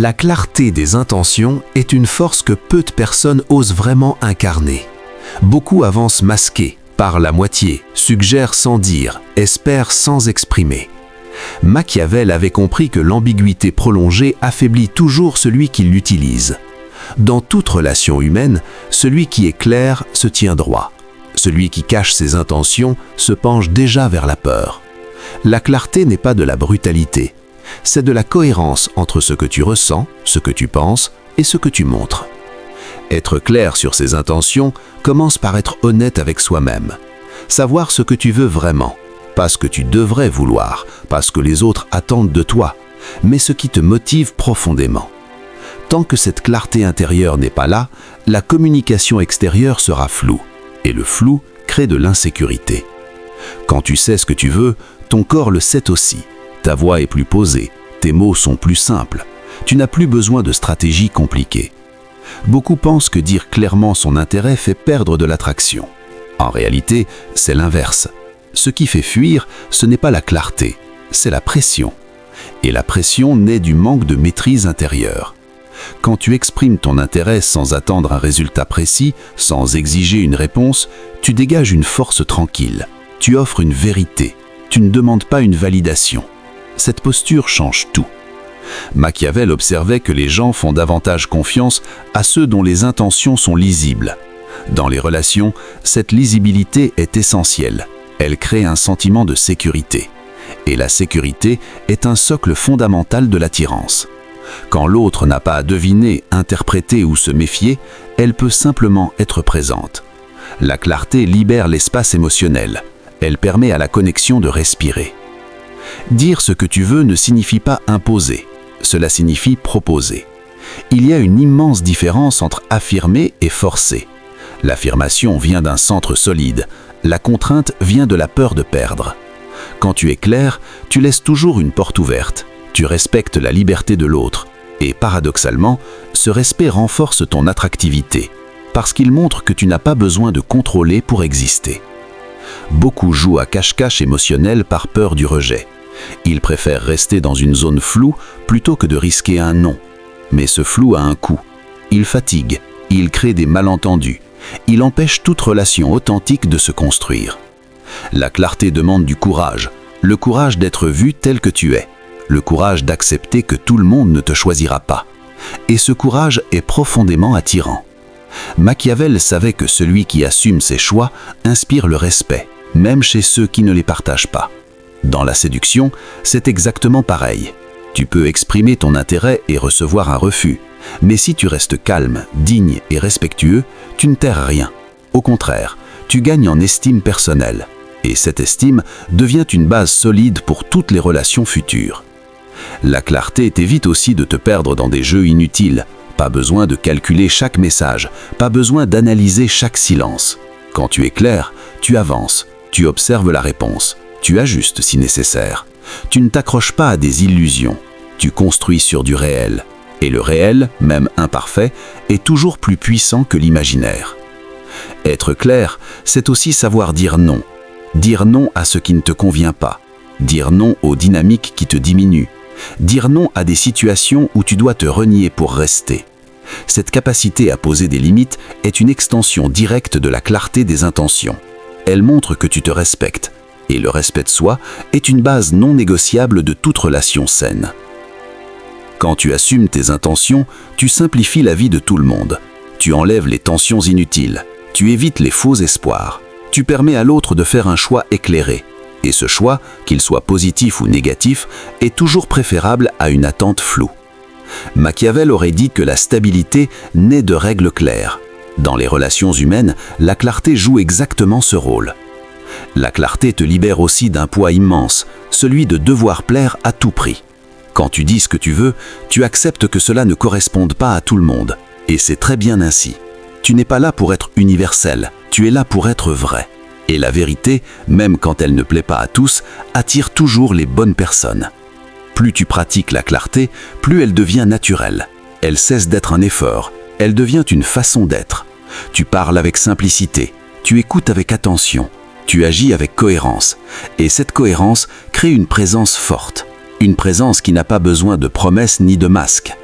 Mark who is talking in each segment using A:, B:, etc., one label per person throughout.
A: La clarté des intentions est une force que peu de personnes osent vraiment incarner. Beaucoup avancent masqués, parlent à moitié, suggèrent sans dire, espèrent sans exprimer. Machiavel avait compris que l'ambiguïté prolongée affaiblit toujours celui qui l'utilise. Dans toute relation humaine, celui qui est clair se tient droit. Celui qui cache ses intentions se penche déjà vers la peur. La clarté n'est pas de la brutalité. C'est de la cohérence entre ce que tu ressens, ce que tu penses et ce que tu montres. Être clair sur ses intentions commence par être honnête avec soi-même. Savoir ce que tu veux vraiment, pas ce que tu devrais vouloir, pas ce que les autres attendent de toi, mais ce qui te motive profondément. Tant que cette clarté intérieure n'est pas là, la communication extérieure sera floue, et le flou crée de l'insécurité. Quand tu sais ce que tu veux, ton corps le sait aussi. Ta voix est plus posée, tes mots sont plus simples. Tu n'as plus besoin de stratégies compliquées. Beaucoup pensent que dire clairement son intérêt fait perdre de l'attraction. En réalité, c'est l'inverse. Ce qui fait fuir, ce n'est pas la clarté, c'est la pression. Et la pression naît du manque de maîtrise intérieure. Quand tu exprimes ton intérêt sans attendre un résultat précis, sans exiger une réponse, tu dégages une force tranquille. Tu offres une vérité. Tu ne demandes pas une validation. Cette posture change tout. Machiavel observait que les gens font davantage confiance à ceux dont les intentions sont lisibles. Dans les relations, cette lisibilité est essentielle. Elle crée un sentiment de sécurité. Et la sécurité est un socle fondamental de l'attirance. Quand l'autre n'a pas à deviner, interpréter ou se méfier, elle peut simplement être présente. La clarté libère l'espace émotionnel. Elle permet à la connexion de respirer. Dire ce que tu veux ne signifie pas imposer, cela signifie proposer. Il y a une immense différence entre affirmer et forcer. L'affirmation vient d'un centre solide, la contrainte vient de la peur de perdre. Quand tu es clair, tu laisses toujours une porte ouverte, tu respectes la liberté de l'autre, et paradoxalement, ce respect renforce ton attractivité, parce qu'il montre que tu n'as pas besoin de contrôler pour exister. Beaucoup jouent à cache-cache émotionnel par peur du rejet. Ils préfèrent rester dans une zone floue plutôt que de risquer un non. Mais ce flou a un coût. Il fatigue, il crée des malentendus, il empêche toute relation authentique de se construire. La clarté demande du courage, le courage d'être vu tel que tu es, le courage d'accepter que tout le monde ne te choisira pas. Et ce courage est profondément attirant. Machiavel savait que celui qui assume ses choix inspire le respect, même chez ceux qui ne les partagent pas. Dans la séduction, c'est exactement pareil. Tu peux exprimer ton intérêt et recevoir un refus, mais si tu restes calme, digne et respectueux, tu ne perds rien. Au contraire, tu gagnes en estime personnelle, et cette estime devient une base solide pour toutes les relations futures. La clarté t'évite aussi de te perdre dans des jeux inutiles. Pas besoin de calculer chaque message, pas besoin d'analyser chaque silence. Quand tu es clair, tu avances, tu observes la réponse, tu ajustes si nécessaire. Tu ne t'accroches pas à des illusions, tu construis sur du réel. Et le réel, même imparfait, est toujours plus puissant que l'imaginaire. Être clair, c'est aussi savoir dire non. Dire non à ce qui ne te convient pas. Dire non aux dynamiques qui te diminuent. Dire non à des situations où tu dois te renier pour rester. Cette capacité à poser des limites est une extension directe de la clarté des intentions. Elle montre que tu te respectes, et le respect de soi est une base non négociable de toute relation saine. Quand tu assumes tes intentions, tu simplifies la vie de tout le monde. Tu enlèves les tensions inutiles, tu évites les faux espoirs, tu permets à l'autre de faire un choix éclairé. Et ce choix, qu'il soit positif ou négatif, est toujours préférable à une attente floue. Machiavel aurait dit que la stabilité naît de règles claires. Dans les relations humaines, la clarté joue exactement ce rôle. La clarté te libère aussi d'un poids immense, celui de devoir plaire à tout prix. Quand tu dis ce que tu veux, tu acceptes que cela ne corresponde pas à tout le monde. Et c'est très bien ainsi. Tu n'es pas là pour être universel, tu es là pour être vrai. Et la vérité, même quand elle ne plaît pas à tous, attire toujours les bonnes personnes. Plus tu pratiques la clarté, plus elle devient naturelle. Elle cesse d'être un effort, elle devient une façon d'être. Tu parles avec simplicité, tu écoutes avec attention, tu agis avec cohérence. Et cette cohérence crée une présence forte. Une présence qui n'a pas besoin de promesses ni de masques.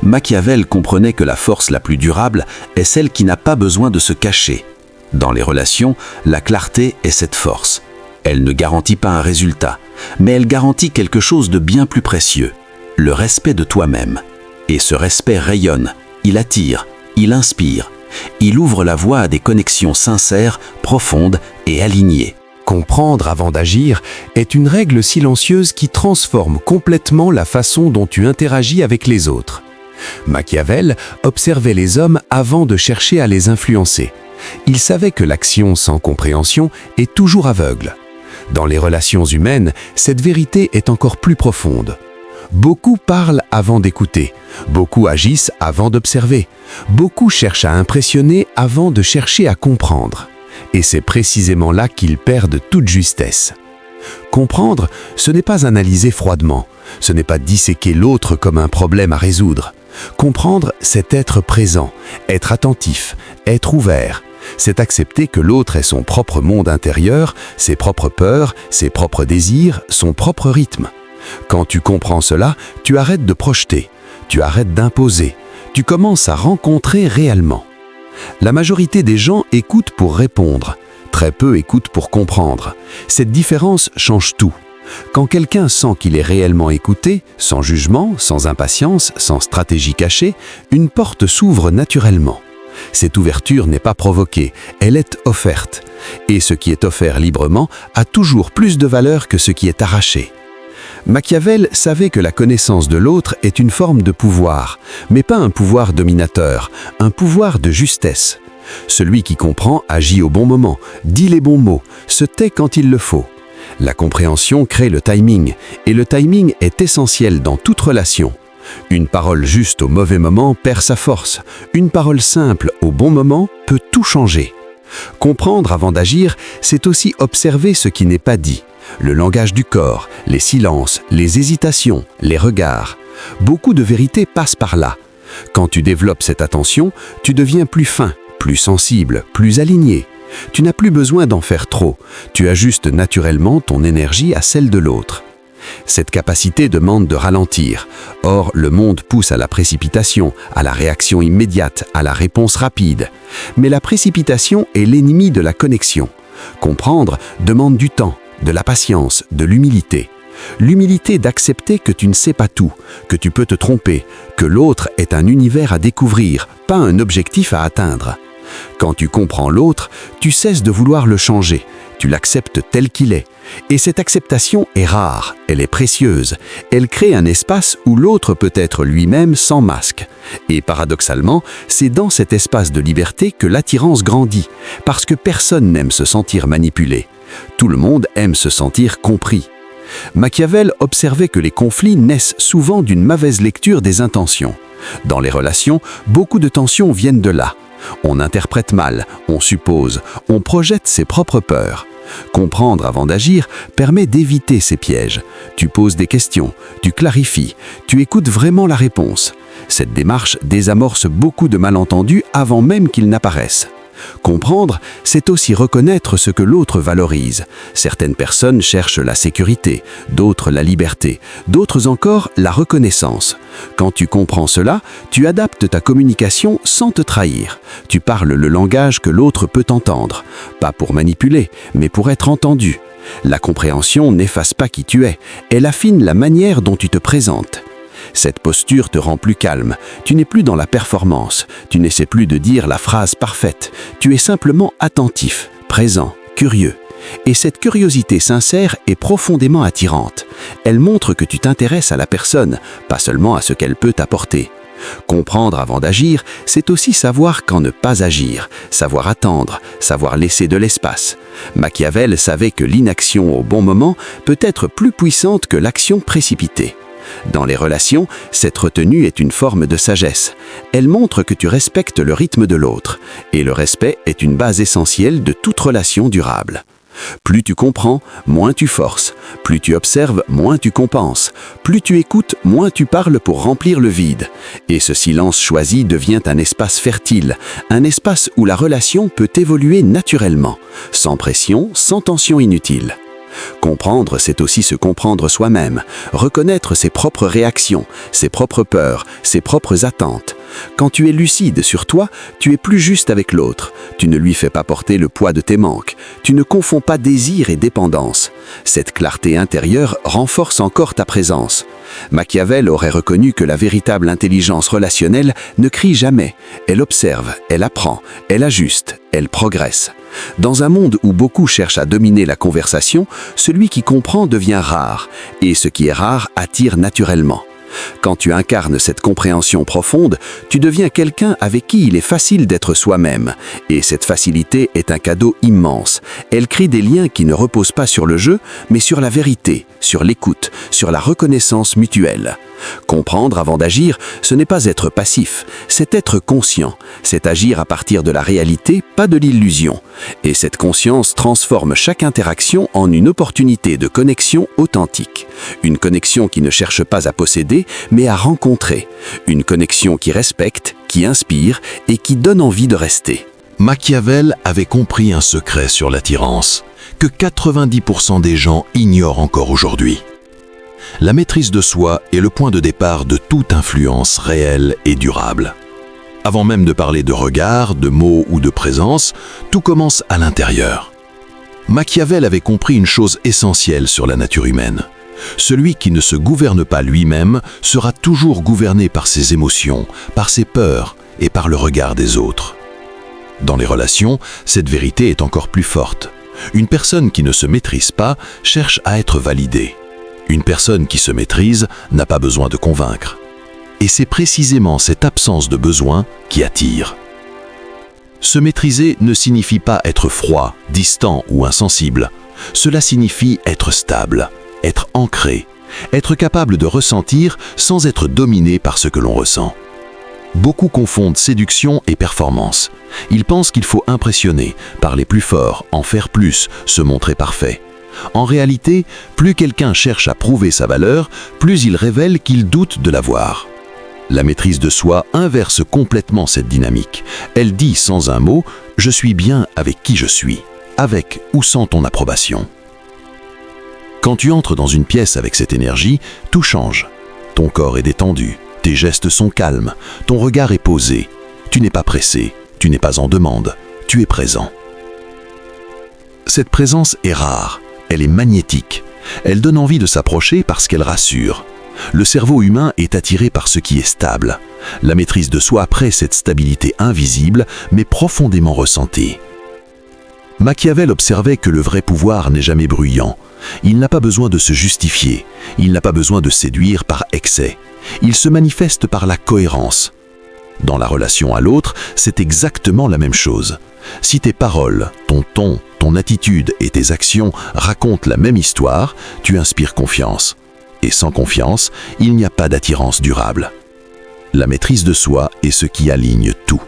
A: Machiavel comprenait que la force la plus durable est celle qui n'a pas besoin de se cacher. Dans les relations, la clarté est cette force. Elle ne garantit pas un résultat, mais elle garantit quelque chose de bien plus précieux, le respect de toi-même. Et ce respect rayonne, il attire, il inspire, il ouvre la voie à des connexions sincères, profondes et alignées.
B: Comprendre avant d'agir est une règle silencieuse qui transforme complètement la façon dont tu interagis avec les autres. Machiavel observait les hommes avant de chercher à les influencer. Il savait que l'action sans compréhension est toujours aveugle. Dans les relations humaines, cette vérité est encore plus profonde. Beaucoup parlent avant d'écouter, beaucoup agissent avant d'observer, beaucoup cherchent à impressionner avant de chercher à comprendre. Et c'est précisément là qu'ils perdent toute justesse. Comprendre, ce n'est pas analyser froidement, ce n'est pas disséquer l'autre comme un problème à résoudre. Comprendre, c'est être présent, être attentif, être ouvert. C'est accepter que l'autre ait son propre monde intérieur, ses propres peurs, ses propres désirs, son propre rythme. Quand tu comprends cela, tu arrêtes de projeter, tu arrêtes d'imposer, tu commences à rencontrer réellement. La majorité des gens écoutent pour répondre, très peu écoutent pour comprendre. Cette différence change tout. Quand quelqu'un sent qu'il est réellement écouté, sans jugement, sans impatience, sans stratégie cachée, une porte s'ouvre naturellement. Cette ouverture n'est pas provoquée, elle est offerte. Et ce qui est offert librement a toujours plus de valeur que ce qui est arraché. Machiavel savait que la connaissance de l'autre est une forme de pouvoir, mais pas un pouvoir dominateur, un pouvoir de justesse. Celui qui comprend agit au bon moment, dit les bons mots, se tait quand il le faut. La compréhension crée le timing, et le timing est essentiel dans toute relation. Une parole juste au mauvais moment perd sa force. Une parole simple au bon moment peut tout changer. Comprendre avant d'agir, c'est aussi observer ce qui n'est pas dit. Le langage du corps, les silences, les hésitations, les regards. Beaucoup de vérités passent par là. Quand tu développes cette attention, tu deviens plus fin, plus sensible, plus aligné. Tu n'as plus besoin d'en faire trop. Tu ajustes naturellement ton énergie à celle de l'autre. Cette capacité demande de ralentir. Or, le monde pousse à la précipitation, à la réaction immédiate, à la réponse rapide. Mais la précipitation est l'ennemi de la connexion. Comprendre demande du temps, de la patience, de l'humilité. L'humilité d'accepter que tu ne sais pas tout, que tu peux te tromper, que l'autre est un univers à découvrir, pas un objectif à atteindre. Quand tu comprends l'autre, tu cesses de vouloir le changer, tu l'acceptes tel qu'il est. Et cette acceptation est rare, elle est précieuse. Elle crée un espace où l'autre peut être lui-même sans masque. Et paradoxalement, c'est dans cet espace de liberté que l'attirance grandit, parce que personne n'aime se sentir manipulé. Tout le monde aime se sentir compris. Machiavel observait que les conflits naissent souvent d'une mauvaise lecture des intentions. Dans les relations, beaucoup de tensions viennent de là. On interprète mal, on suppose, on projette ses propres peurs. Comprendre avant d'agir permet d'éviter ces pièges. Tu poses des questions, tu clarifies, tu écoutes vraiment la réponse. Cette démarche désamorce beaucoup de malentendus avant même qu'ils n'apparaissent. Comprendre, c'est aussi reconnaître ce que l'autre valorise. Certaines personnes cherchent la sécurité, d'autres la liberté, d'autres encore la reconnaissance. Quand tu comprends cela, tu adaptes ta communication sans te trahir. Tu parles le langage que l'autre peut entendre, pas pour manipuler, mais pour être entendu. La compréhension n'efface pas qui tu es, elle affine la manière dont tu te présentes. Cette posture te rend plus calme, tu n'es plus dans la performance, tu n'essaies plus de dire la phrase parfaite, tu es simplement attentif, présent, curieux. Et cette curiosité sincère est profondément attirante. Elle montre que tu t'intéresses à la personne, pas seulement à ce qu'elle peut t'apporter. Comprendre avant d'agir, c'est aussi savoir quand ne pas agir, savoir attendre, savoir laisser de l'espace. Machiavel savait que l'inaction au bon moment peut être plus puissante que l'action précipitée. Dans les relations, cette retenue est une forme de sagesse. Elle montre que tu respectes le rythme de l'autre, et le respect est une base essentielle de toute relation durable. Plus tu comprends, moins tu forces. Plus tu observes, moins tu compenses. Plus tu écoutes, moins tu parles pour remplir le vide. Et ce silence choisi devient un espace fertile, un espace où la relation peut évoluer naturellement, sans pression, sans tension inutile.
C: Comprendre, c'est aussi se comprendre soi-même, reconnaître ses propres réactions, ses propres peurs, ses propres attentes. Quand tu es lucide sur toi, tu es plus juste avec l'autre. Tu ne lui fais pas porter le poids de tes manques. Tu ne confonds pas désir et dépendance. Cette clarté intérieure renforce encore ta présence. Machiavel aurait reconnu que la véritable intelligence relationnelle ne crie jamais. Elle observe, elle apprend, elle ajuste, elle progresse. Dans un monde où beaucoup cherchent à dominer la conversation, celui qui comprend devient rare, et ce qui est rare attire naturellement. Quand tu incarnes cette compréhension profonde, tu deviens quelqu'un avec qui il est facile d'être soi-même. Et cette facilité est un cadeau immense. Elle crée des liens qui ne reposent pas sur le jeu, mais sur la vérité, sur l'écoute, sur la reconnaissance mutuelle. Comprendre avant d'agir, ce n'est pas être passif, c'est être conscient. C'est agir à partir de la réalité, pas de l'illusion. Et cette conscience transforme chaque interaction en une opportunité de connexion authentique. Une connexion qui ne cherche pas à posséder, mais à rencontrer. Une connexion qui respecte, qui inspire et qui donne envie de rester.
A: Machiavel avait compris un secret sur l'attirance, que 90% des gens ignorent encore aujourd'hui. La maîtrise de soi est le point de départ de toute influence réelle et durable. Avant même de parler de regard, de mots ou de présence, tout commence à l'intérieur. Machiavel avait compris une chose essentielle sur la nature humaine. Celui qui ne se gouverne pas lui-même sera toujours gouverné par ses émotions, par ses peurs et par le regard des autres. Dans les relations, cette vérité est encore plus forte. Une personne qui ne se maîtrise pas cherche à être validée. Une personne qui se maîtrise n'a pas besoin de convaincre. Et c'est précisément cette absence de besoin qui attire. Se maîtriser ne signifie pas être froid, distant ou insensible. Cela signifie être stable, être ancré, être capable de ressentir sans être dominé par ce que l'on ressent. Beaucoup confondent séduction et performance. Ils pensent qu'il faut impressionner, parler plus fort, en faire plus, se montrer parfait. En réalité, plus quelqu'un cherche à prouver sa valeur, plus il révèle qu'il doute de l'avoir. La maîtrise de soi inverse complètement cette dynamique. Elle dit sans un mot « je suis bien avec qui je suis », avec ou sans ton approbation. Quand tu entres dans une pièce avec cette énergie, tout change. Ton corps est détendu, tes gestes sont calmes, ton regard est posé. Tu n'es pas pressé, tu n'es pas en demande, tu es présent. Cette présence est rare. Elle est magnétique. Elle donne envie de s'approcher parce qu'elle rassure. Le cerveau humain est attiré par ce qui est stable. La maîtrise de soi crée cette stabilité invisible, mais profondément ressentie. Machiavel observait que le vrai pouvoir n'est jamais bruyant. Il n'a pas besoin de se justifier. Il n'a pas besoin de séduire par excès. Il se manifeste par la cohérence. Dans la relation à l'autre, c'est exactement la même chose. Si tes paroles, ton ton, ton attitude et tes actions racontent la même histoire, tu inspires confiance. Et sans confiance, il n'y a pas d'attirance durable. La maîtrise de soi est ce qui aligne tout.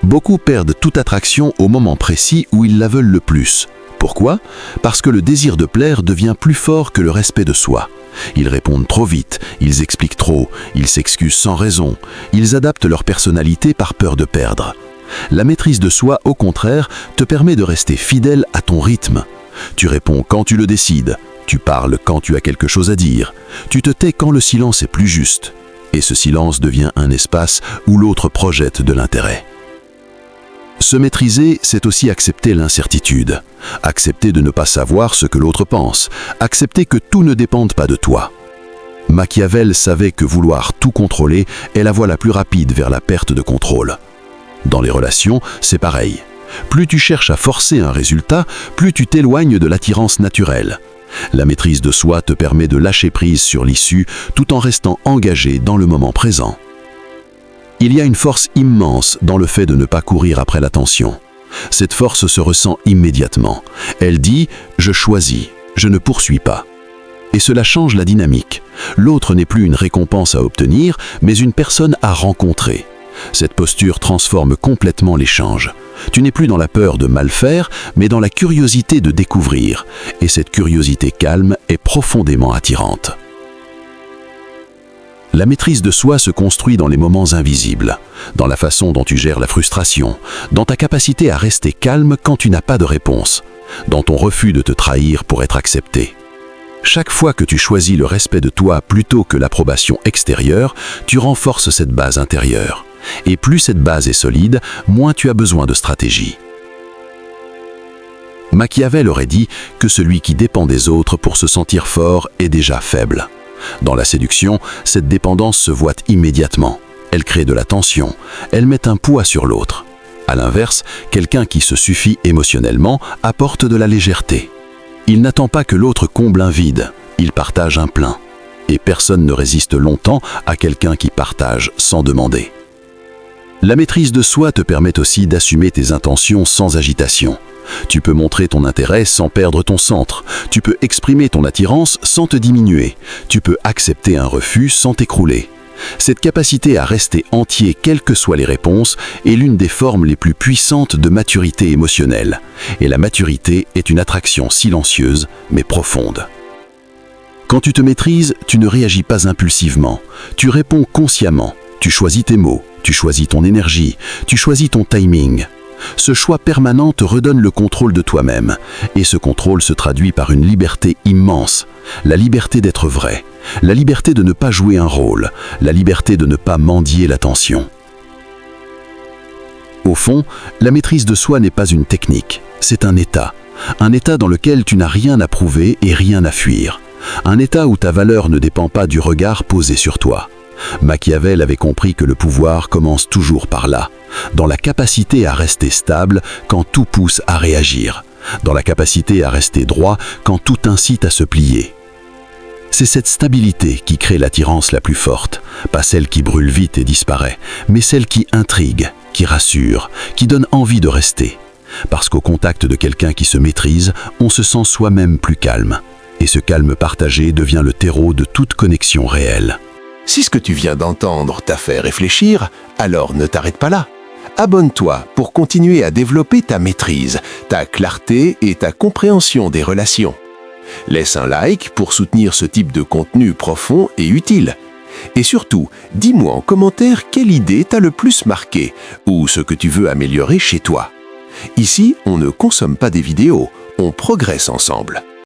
A: Beaucoup perdent toute attraction au moment précis où ils la veulent le plus. Pourquoi ? Parce que le désir de plaire devient plus fort que le respect de soi. Ils répondent trop vite, ils expliquent trop, ils s'excusent sans raison, ils adaptent leur personnalité par peur de perdre. La maîtrise de soi, au contraire, te permet de rester fidèle à ton rythme. Tu réponds quand tu le décides, tu parles quand tu as quelque chose à dire, tu te tais quand le silence est plus juste. Et ce silence devient un espace où l'autre projette de l'intérêt. Se maîtriser, c'est aussi accepter l'incertitude. Accepter de ne pas savoir ce que l'autre pense. Accepter que tout ne dépende pas de toi. Machiavel savait que vouloir tout contrôler est la voie la plus rapide vers la perte de contrôle. Dans les relations, c'est pareil. Plus tu cherches à forcer un résultat, plus tu t'éloignes de l'attirance naturelle. La maîtrise de soi te permet de lâcher prise sur l'issue tout en restant engagé dans le moment présent. Il y a une force immense dans le fait de ne pas courir après l'attention. Cette force se ressent immédiatement. Elle dit « je choisis, je ne poursuis pas ». Et cela change la dynamique. L'autre n'est plus une récompense à obtenir, mais une personne à rencontrer. Cette posture transforme complètement l'échange. Tu n'es plus dans la peur de mal faire, mais dans la curiosité de découvrir. Et cette curiosité calme est profondément attirante. La maîtrise de soi se construit dans les moments invisibles, dans la façon dont tu gères la frustration, dans ta capacité à rester calme quand tu n'as pas de réponse,
C: dans ton refus de te trahir pour être accepté. Chaque fois que tu choisis le respect de toi plutôt que l'approbation extérieure, tu renforces cette base intérieure. Et plus cette base est solide, moins tu as besoin de stratégie. Machiavel aurait dit que celui qui dépend des autres pour se sentir fort est déjà faible. Dans la séduction, cette dépendance se voit immédiatement. Elle crée de la tension, elle met un poids sur l'autre. À l'inverse, quelqu'un qui se suffit émotionnellement apporte de la légèreté. Il n'attend pas que l'autre comble un vide, il partage un plein. Et personne ne résiste longtemps à quelqu'un qui partage sans demander. La maîtrise de soi te permet aussi d'assumer tes intentions sans agitation. Tu peux montrer ton intérêt sans perdre ton centre. Tu peux exprimer ton attirance sans te diminuer. Tu peux accepter un refus sans t'écrouler. Cette capacité à rester entier quelles que soient les réponses est l'une des formes les plus puissantes de maturité émotionnelle. Et la maturité est une attraction silencieuse mais profonde. Quand tu te maîtrises, tu ne réagis pas impulsivement. Tu réponds consciemment. Tu choisis tes mots, tu choisis ton énergie, tu choisis ton timing. Ce choix permanent te redonne le contrôle de toi-même. Et ce contrôle se traduit par une liberté immense. La liberté d'être vrai. La liberté de ne pas jouer un rôle. La liberté de ne pas mendier l'attention. Au fond, la maîtrise de soi n'est pas une technique. C'est un état. Un état dans lequel tu n'as rien à prouver et rien à fuir. Un état où ta valeur ne dépend pas du regard posé sur toi. Machiavel avait compris que le pouvoir commence toujours par là, dans la capacité à rester stable quand tout pousse à réagir, dans la capacité à rester droit quand tout incite à se plier. C'est cette stabilité qui crée l'attirance la plus forte, pas celle qui brûle vite et disparaît, mais celle qui intrigue, qui rassure, qui donne envie de rester. Parce qu'au contact de quelqu'un qui se maîtrise, on se sent soi-même plus calme. Et ce calme partagé devient le terreau de toute connexion réelle.
D: Si ce que tu viens d'entendre t'a fait réfléchir, alors ne t'arrête pas là. Abonne-toi pour continuer à développer ta maîtrise, ta clarté et ta compréhension des relations. Laisse un like pour soutenir ce type de contenu profond et utile. Et surtout, dis-moi en commentaire quelle idée t'a le plus marqué ou ce que tu veux améliorer chez toi. Ici, on ne consomme pas des vidéos, on progresse ensemble.